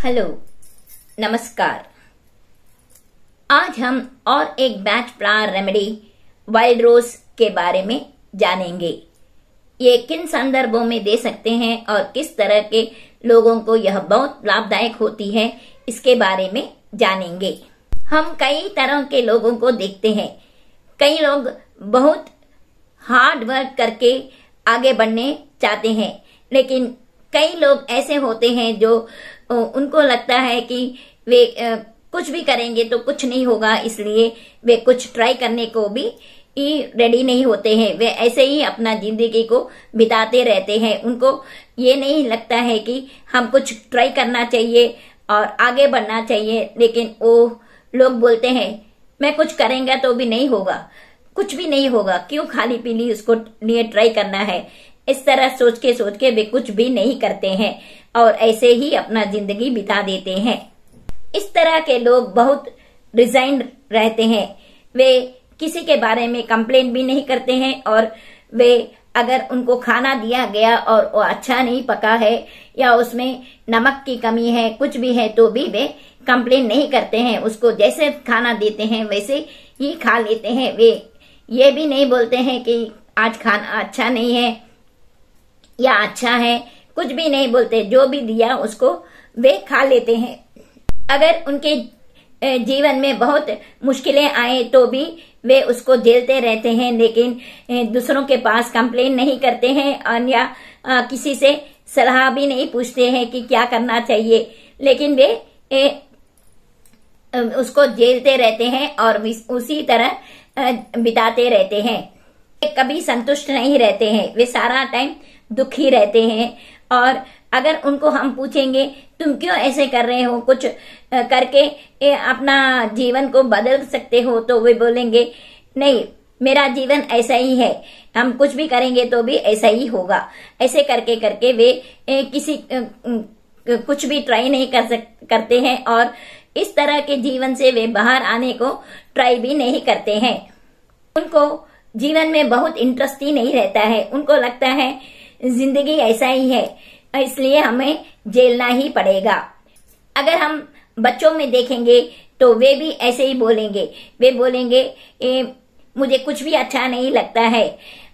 Hello, नमस्कार। आज हम और एक बैच फ्लावर रेमेडी वाइल्ड रोज के बारे में जानेंगे। ये किन संदर्भों में दे सकते हैं और किस तरह के लोगों को यह बहुत लाभदायक होती है, इसके बारे में जानेंगे। हम कई तरह के लोगों को देखते हैं। कई लोग बहुत हार्ड वर्क करके आगे बढ़ने चाहते हैं, लेकिन कई लोग ऐसे होते हैं जो उनको लगता है कि वे कुछ भी करेंगे तो कुछ नहीं होगा, इसलिए वे कुछ ट्राई करने को भी रेडी नहीं होते हैं। वे ऐसे ही अपना जिंदगी को बिताते रहते हैं। उनको ये नहीं लगता है कि हम कुछ ट्राई करना चाहिए और आगे बढ़ना चाहिए, लेकिन वो लोग बोलते हैं मैं कुछ करेंगे तो भी नहीं होगा, कुछ भी नहीं होगा, क्यों खाली पीली उसको लिए ट्राई करना है। इस तरह सोच के वे कुछ भी नहीं करते हैं और ऐसे ही अपना जिंदगी बिता देते हैं। इस तरह के लोग बहुत रिजाइन रहते हैं। वे किसी के बारे में कंप्लेन भी नहीं करते हैं और वे अगर उनको खाना दिया गया और वो अच्छा नहीं पका है या उसमें नमक की कमी है, कुछ भी है, तो भी वे कंप्लेन नहीं करते हैं। उसको जैसे खाना देते हैं वैसे ही खा लेते हैं। वे ये भी नहीं बोलते हैं कि आज खाना अच्छा नहीं है या अच्छा है, कुछ भी नहीं बोलते। जो भी दिया उसको वे खा लेते हैं। अगर उनके जीवन में बहुत मुश्किलें आए तो भी वे उसको झेलते रहते हैं, लेकिन दूसरों के पास कंप्लेन नहीं करते हैं या किसी से सलाह भी नहीं पूछते हैं कि क्या करना चाहिए, लेकिन वे उसको झेलते रहते हैं और उसी तरह बिताते रहते हैं। वे कभी संतुष्ट नहीं रहते हैं, वे सारा टाइम दुखी रहते हैं। और अगर उनको हम पूछेंगे तुम क्यों ऐसे कर रहे हो, कुछ करके अपना जीवन को बदल सकते हो, तो वे बोलेंगे नहीं, मेरा जीवन ऐसा ही है, हम कुछ भी करेंगे तो भी ऐसा ही होगा। ऐसे करके करके वे किसी कुछ भी ट्राई नहीं करते हैं और इस तरह के जीवन से वे बाहर आने को ट्राई भी नहीं करते हैं। उनको जीवन में बहुत इंटरेस्ट ही नहीं रहता है। उनको लगता है जिंदगी ऐसा ही है, इसलिए हमें झेलना ही पड़ेगा। अगर हम बच्चों में देखेंगे तो वे भी ऐसे ही बोलेंगे। वे बोलेंगे मुझे कुछ भी अच्छा नहीं लगता है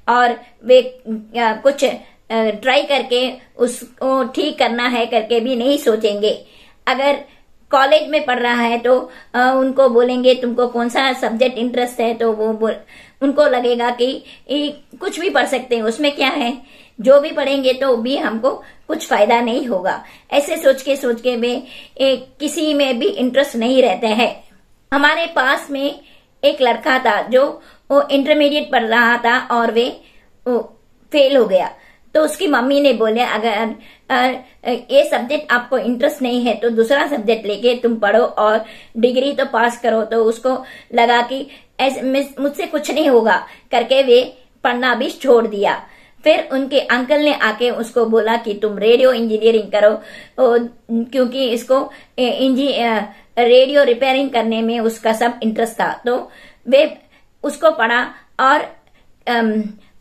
और वे कुछ ट्राई करके उसको ठीक करना है करके भी नहीं सोचेंगे। अगर कॉलेज में पढ़ रहा है तो उनको बोलेंगे तुमको कौन सा सब्जेक्ट इंटरेस्ट है, तो वो उनको लगेगा कि कुछ भी पढ़ सकते हैं, उसमें क्या है, जो भी पढ़ेंगे तो भी हमको कुछ फायदा नहीं होगा। ऐसे सोच के वे किसी में भी इंटरेस्ट नहीं रहते हैं। हमारे पास में एक लड़का था जो वो इंटरमीडिएट पढ़ रहा था और वे फेल हो गया। तो उसकी मम्मी ने बोले अगर ये सब्जेक्ट आपको इंटरेस्ट नहीं है तो दूसरा सब्जेक्ट लेके तुम पढ़ो और डिग्री तो पास करो। तो उसको लगा कि मुझसे कुछ नहीं होगा करके वे पढ़ना भी छोड़ दिया। फिर उनके अंकल ने आके उसको बोला कि तुम रेडियो इंजीनियरिंग करो, क्योंकि इसको रेडियो रिपेयरिंग करने में उसका सब इंटरेस्ट था। तो वे उसको पढ़ा और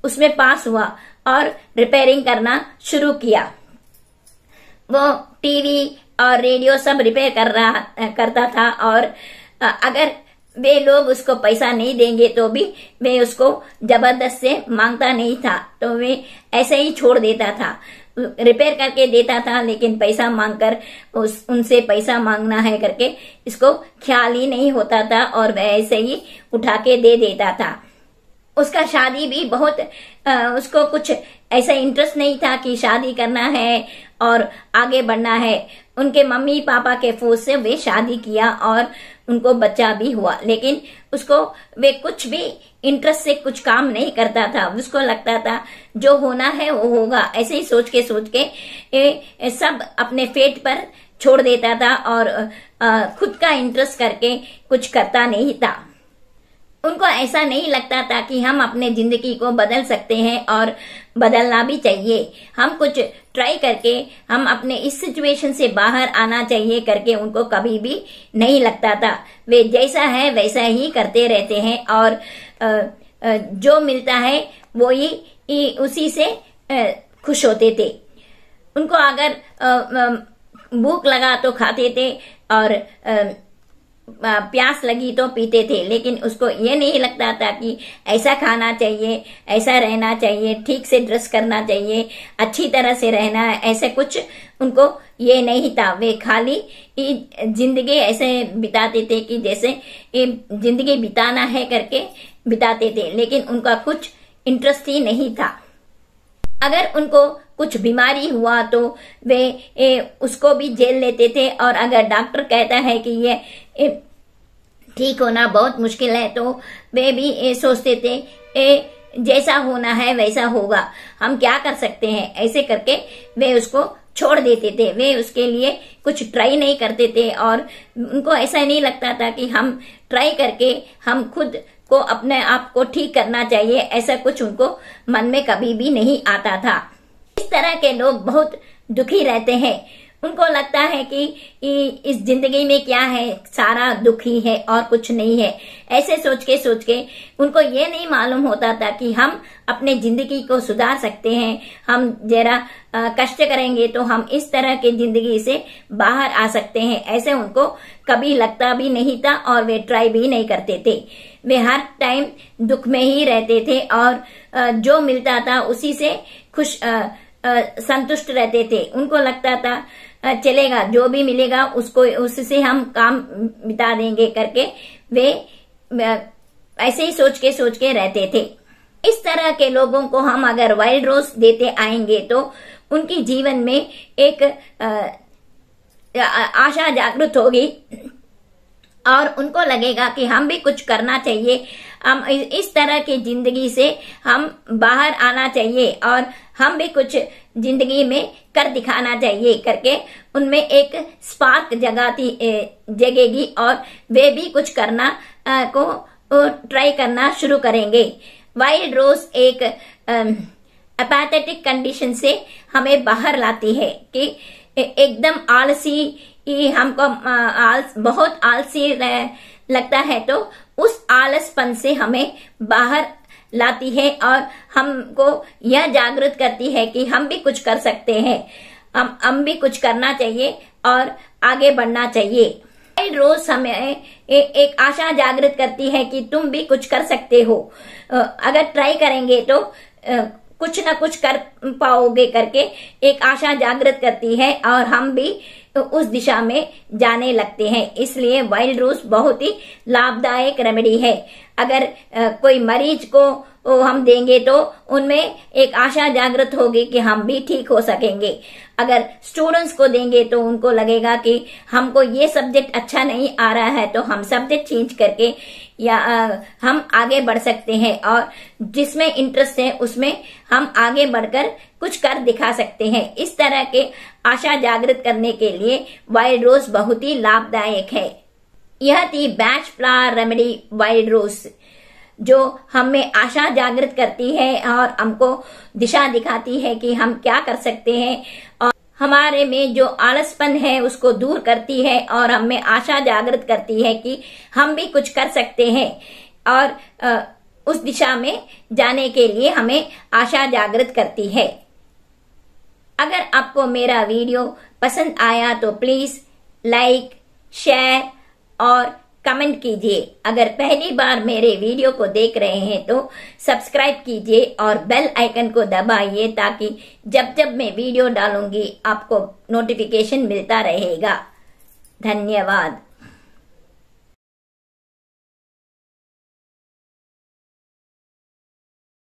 उसमें पास हुआ और रिपेयरिंग करना शुरू किया। वो टीवी और रेडियो सब रिपेयर करता था और अगर वे लोग उसको पैसा नहीं देंगे तो भी वे उसको जबरदस्त से मांगता नहीं था, तो वे ऐसे ही छोड़ देता था। रिपेयर करके देता था, लेकिन पैसा मांगकर उनसे पैसा मांगना है करके इसको ख्याल ही नहीं होता था और वह ऐसे ही उठा के दे देता था। उसका शादी भी बहुत उसको कुछ ऐसा इंटरेस्ट नहीं था कि शादी करना है और आगे बढ़ना है। उनके मम्मी पापा के फोर्स से वे शादी किया और उनको बच्चा भी हुआ, लेकिन उसको वे कुछ भी इंटरेस्ट से कुछ काम नहीं करता था। उसको लगता था जो होना है वो होगा। ऐसे ही सोच के सब अपने फेट पर छोड़ देता था और खुद का इंटरेस्ट करके कुछ करता नहीं था। उनको ऐसा नहीं लगता था कि हम अपने जिंदगी को बदल सकते हैं और बदलना भी चाहिए। हम कुछ ट्राई करके हम अपने इस सिचुएशन से बाहर आना चाहिए करके उनको कभी भी नहीं लगता था। वे जैसा है वैसा ही करते रहते हैं और जो मिलता है वो ही उसी से खुश होते थे। उनको अगर भूख लगा तो खाते थे और प्यास लगी तो पीते थे, लेकिन उसको ये नहीं लगता था कि ऐसा खाना चाहिए, ऐसा रहना चाहिए, ठीक से ड्रेस करना चाहिए, अच्छी तरह से रहना है, ऐसे कुछ उनको ये नहीं था। वे खाली जिंदगी ऐसे बिताते थे कि जैसे जिंदगी बिताना है करके बिताते थे, लेकिन उनका कुछ इंटरेस्ट ही नहीं था। अगर उनको कुछ बीमारी हुआ तो वे उसको भी झेल लेते थे, और अगर डॉक्टर कहता है कि ये ठीक होना बहुत मुश्किल है तो वे भी सोचते थे जैसा होना है वैसा होगा, हम क्या कर सकते हैं, ऐसे करके वे उसको छोड़ देते थे। वे उसके लिए कुछ ट्राई नहीं करते थे, और उनको ऐसा नहीं लगता था कि हम ट्राई करके हम खुद को अपने आप को ठीक करना चाहिए, ऐसा कुछ उनको मन में कभी भी नहीं आता था। इस तरह के लोग बहुत दुखी रहते हैं। उनको लगता है कि इस जिंदगी में क्या है, सारा दुख ही है और कुछ नहीं है। ऐसे सोच के उनको ये नहीं मालूम होता था कि हम अपने जिंदगी को सुधार सकते हैं। हम जरा कष्ट करेंगे तो हम इस तरह की जिंदगी से बाहर आ सकते हैं। ऐसे उनको कभी लगता भी नहीं था, और वे ट्राई भी नहीं करते थे। वे हर टाइम दुख में ही रहते थे, और जो मिलता था उसी से खुश संतुष्ट रहते थे। उनको लगता था चलेगा, जो भी मिलेगा उसको उससे हम काम बिता देंगे करके वे ऐसे ही सोच के रहते थे। इस तरह के लोगों को हम अगर वाइल्ड रोज देते आएंगे तो उनकी जीवन में एक आशा जागृत होगी, और उनको लगेगा कि हम भी कुछ करना चाहिए, हम इस तरह की जिंदगी से हम बाहर आना चाहिए, और हम भी कुछ जिंदगी में कर दिखाना चाहिए करके उनमें एक स्पार्क जगेगी, और वे भी कुछ करना को ट्राई करना शुरू करेंगे। वाइल्ड रोज एक एपैथेटिक कंडीशन से हमें बाहर लाती है कि एकदम आलसी, हमको बहुत आलसी लगता है, तो उस आलसपन से हमें बाहर लाती है, और हमको यह जागृत करती है कि हम भी कुछ कर सकते हैं, हम भी कुछ करना चाहिए और आगे बढ़ना चाहिए। रोज हमें एक आशा जागृत करती है कि तुम भी कुछ कर सकते हो, अगर ट्राई करेंगे तो कुछ ना कुछ कर पाओगे करके एक आशा जागृत करती है, और हम भी उस दिशा में जाने लगते हैं। इसलिए वाइल्ड रोज बहुत ही लाभदायक रेमेडी है। अगर कोई मरीज को हम देंगे तो उनमें एक आशा जागृत होगी कि हम भी ठीक हो सकेंगे। अगर स्टूडेंट्स को देंगे तो उनको लगेगा कि हमको ये सब्जेक्ट अच्छा नहीं आ रहा है, तो हम सब्जेक्ट चेंज करके या हम आगे बढ़ सकते हैं, और जिसमें इंटरेस्ट है उसमें हम आगे बढ़कर कुछ कर दिखा सकते हैं। इस तरह के आशा जागृत करने के लिए वाइल्ड रोज बहुत ही लाभदायक है। यह थी बैच फ्लावर रेमेडी वाइल्ड रोज, जो हमें आशा जागृत करती है और हमको दिशा दिखाती है कि हम क्या कर सकते हैं, और हमारे में जो आलसपन है उसको दूर करती है, और हमें आशा जागृत करती है कि हम भी कुछ कर सकते हैं, और उस दिशा में जाने के लिए हमें आशा जागृत करती है। अगर आपको मेरा वीडियो पसंद आया तो प्लीज लाइक, शेयर और कमेंट कीजिए। अगर पहली बार मेरे वीडियो को देख रहे हैं तो सब्सक्राइब कीजिए और बेल आइकन को दबाइए, ताकि जब जब मैं वीडियो डालूंगी आपको नोटिफिकेशन मिलता रहेगा। धन्यवाद।